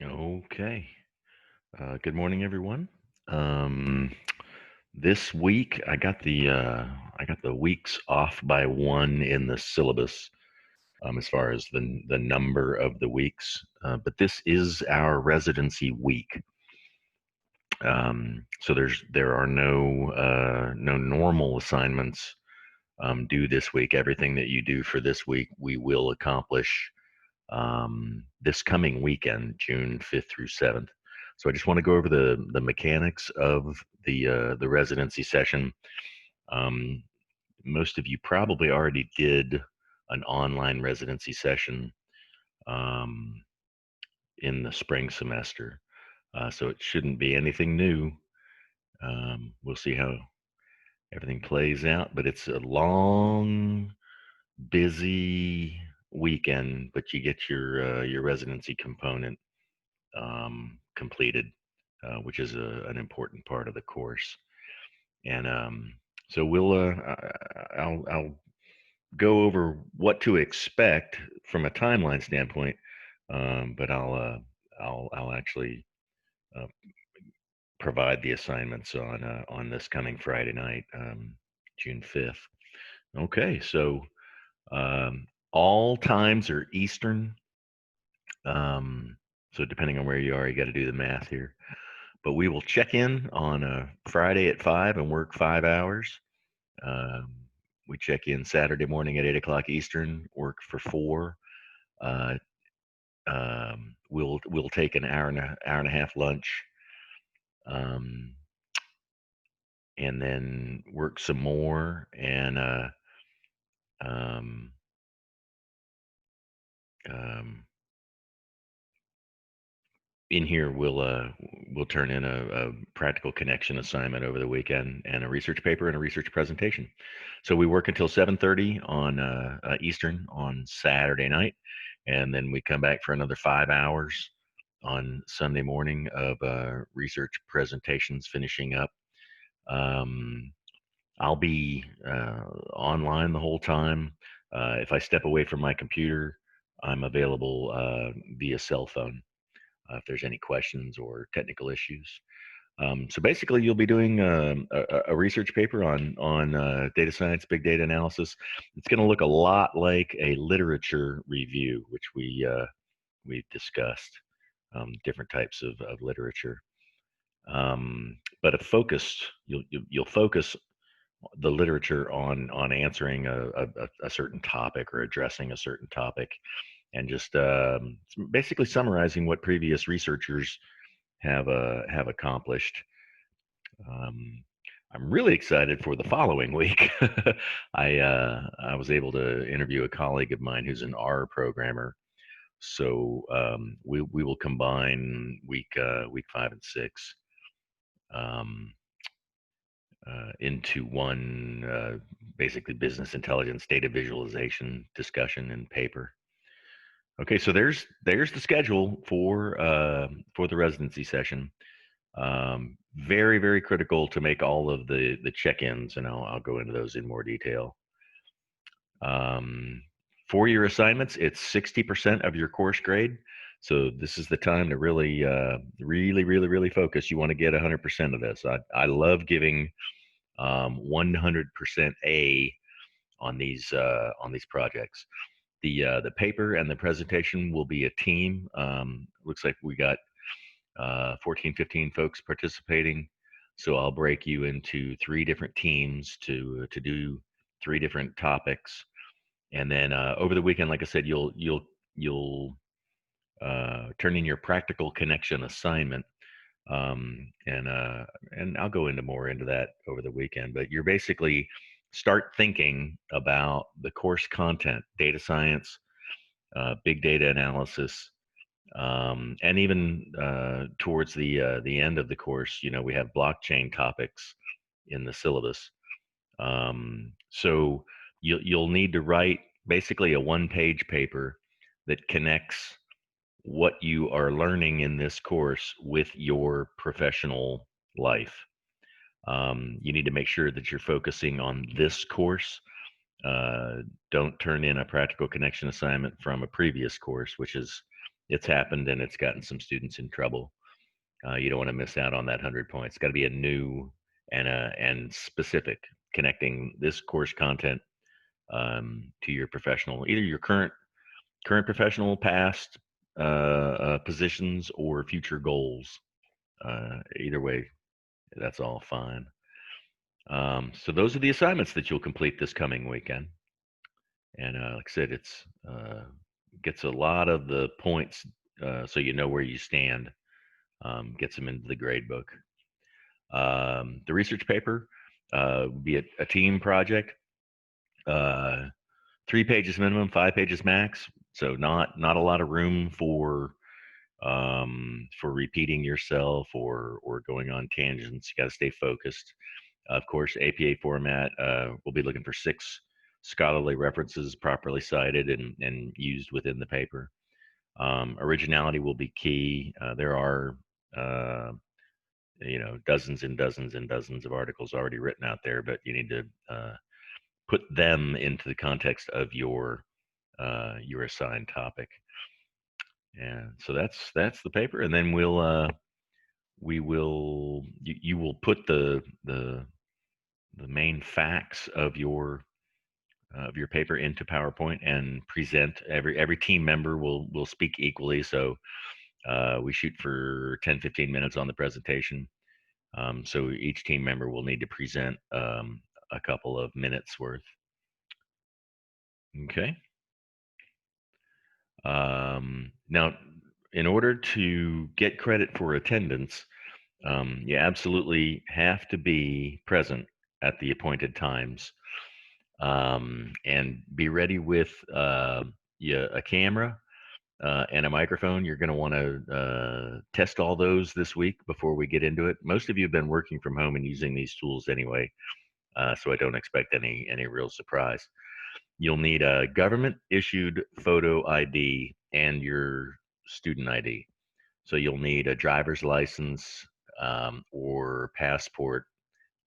Okay. Good morning, everyone. Um, this week I got the weeks off by one in the syllabus, as far as the number of the weeks. But this is our residency week. So there are no normal assignments due this week. Everything that you do for this week, we will accomplish this coming weekend, June 5th through 7th. So I just want to go over the mechanics of the residency session. Um, Most of you probably already did an online residency session um, in the spring semester, so it shouldn't be anything new. We'll see how everything plays out, but it's a long, busy weekend. But you get your residency component completed, which is an important part of the course. And so I'll go over what to expect from a timeline standpoint, but I'll actually uh, provide the assignments on this coming Friday night, June 5th. Okay, so all times are Eastern. Um, so depending on where you are, you got to do the math here. But we will check in on a Friday at 5 and work 5 hours. Um, we check in Saturday morning at 8 o'clock Eastern, work for 4. Uh, we'll take an hour and a half lunch, um, and then work some more. And um, um, in here we'll turn in a practical connection assignment over the weekend and a research paper and a research presentation. So we work until 7:30 on Eastern on Saturday night, and then we come back for another 5 hours on Sunday morning of research presentations finishing up. um, I'll be online the whole time. If I step away from my computer, I'm available via cell phone if there's any questions or technical issues. So basically, you'll be doing a research paper on data science, big data analysis. It's going to look a lot like a literature review, which we've discussed, different types of literature. But a focused, you'll focus the literature on answering a certain topic or addressing a certain topic, and just basically summarizing what previous researchers have accomplished. Um, I'm really excited for the following week. I was able to interview a colleague of mine who's an R programmer, so we will combine week 5 and 6 um, into one basically business intelligence data visualization discussion and paper. Okay, so there's the schedule for the residency session. Very critical to make all of the check-ins, and I'll go into those in more detail. Um, for your assignments, it's 60% of your course grade. So this is the time to really focus. You want to get 100% of this. I love giving 100% A on these projects. The paper and the presentation will be a team. Looks like we got 14, 15 folks participating. So I'll break you into 3 different teams to do 3 different topics, and then over the weekend, like I said, you'll turn in your practical connection assignment, and I'll go into more into that over the weekend. But you're basically start thinking about the course content, data science, big data analysis, and even towards the end of the course, we have blockchain topics in the syllabus. So you'll need to write basically a one-page paper that connects what you are learning in this course with your professional life. You need to make sure that you're focusing on this course. Don't turn in a practical connection assignment from a previous course, which is it's happened and it's gotten some students in trouble. You don't want to miss out on that 100 points. It's got to be a new and specific, connecting this course content to your professional, either your current professional, past positions, or future goals. Either way, that's all fine. So those are the assignments that you'll complete this coming weekend. And like I said, it's gets a lot of the points, so you know where you stand. Gets them into the grade book. The research paper will be a team project. 3 pages minimum, 5 pages max. So not a lot of room for repeating yourself or going on tangents. You got to stay focused. Of course, APA format. We'll be looking for 6 scholarly references properly cited and used within the paper. Originality will be key. There are dozens and dozens and dozens of articles already written out there, but you need to put them into the context of your assigned topic. And so that's the paper, and then you will put the main facts of your paper into PowerPoint and present. Every team member will speak equally. So we shoot for 10-15 minutes on the presentation. So each team member will need to present a couple of minutes worth. Okay. Now, in order to get credit for attendance, you absolutely have to be present at the appointed times, and be ready with a camera and a microphone. You're going to want to test all those this week before we get into it. Most of you have been working from home and using these tools anyway, so I don't expect any real surprise. You'll need a government issued photo ID and your student ID. So you'll need a driver's license or passport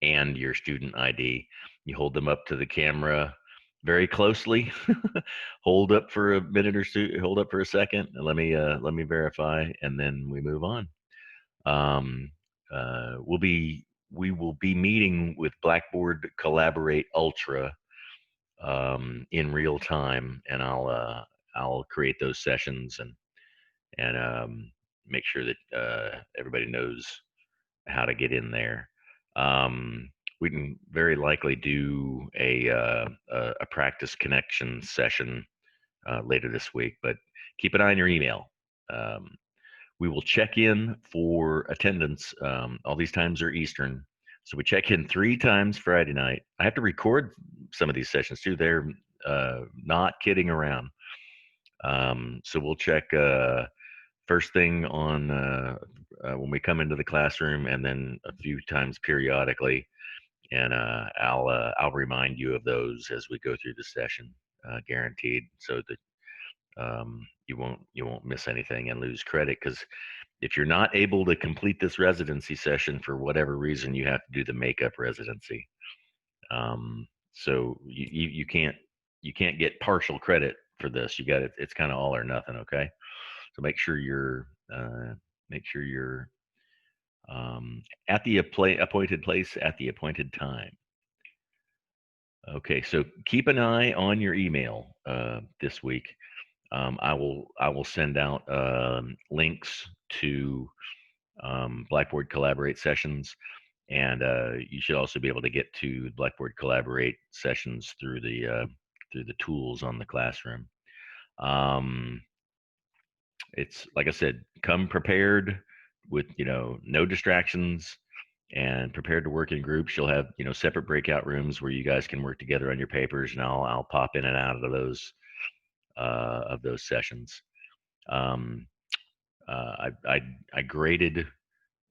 and your student ID. You hold them up to the camera very closely. Hold up for a minute or two. Hold up for a second. And let me verify, and then we move on. Um, we will be meeting with Blackboard Collaborate Ultra in real time, and I'll create those sessions and make sure that everybody knows how to get in there. Um, we can very likely do a practice connection session later this week, but keep an eye on your email. Um, we will check in for attendance. All these times are Eastern. So we check in 3 times Friday night. I have to record some of these sessions too. They're not kidding around. So we'll check first thing on when we come into the classroom, and then a few times periodically. And I'll remind you of those as we go through the session, guaranteed, so that you won't miss anything and lose credit. Because if you're not able to complete this residency session for whatever reason, you have to do the makeup residency. So you can't get partial credit for this. You got it. It's kind of all or nothing. Okay. So make sure you're at the appointed place at the appointed time. Okay, so keep an eye on your email this week. I will send out links to Blackboard Collaborate sessions, and you should also be able to get to Blackboard Collaborate sessions through the tools on the classroom. It's like I said, come prepared with no distractions, and prepared to work in groups. You'll have separate breakout rooms where you guys can work together on your papers, and I'll pop in and out of those sessions. Um, I graded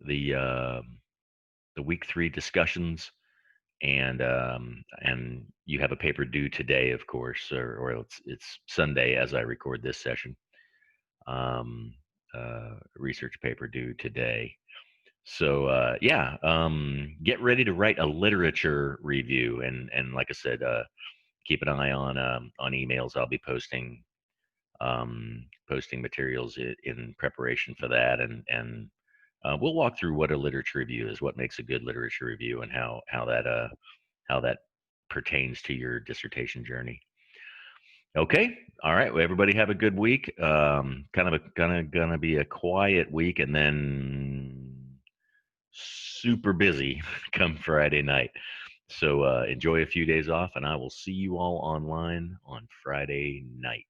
the the week 3 discussions, and you have a paper due today, of course, or it's Sunday as I record this session. Research paper due today. So yeah, get ready to write a literature review, and like I said, keep an eye on emails. I'll be posting posting materials in preparation for that, and we'll walk through what a literature review is, what makes a good literature review, and how that pertains to your dissertation journey. Okay. All right. Well, everybody have a good week. Gonna be a quiet week, and then super busy come Friday night. So enjoy a few days off, and I will see you all online on Friday night.